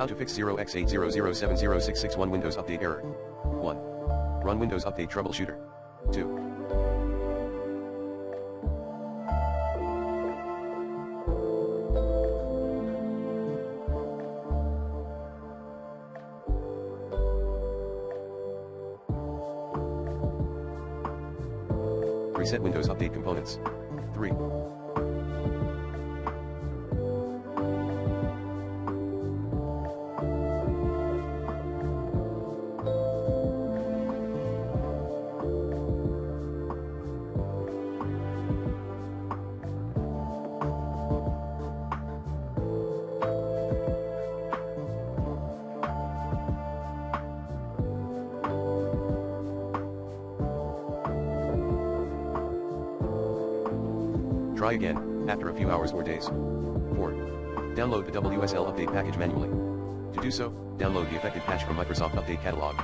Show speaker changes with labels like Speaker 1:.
Speaker 1: How to fix 0x80070661 Windows Update error. 1. Run Windows Update Troubleshooter. 2. Reset Windows Update components. 3. Try again, after a few hours or days. 4. Download the WSL update package manually. To do so, download the affected patch from Microsoft Update Catalog.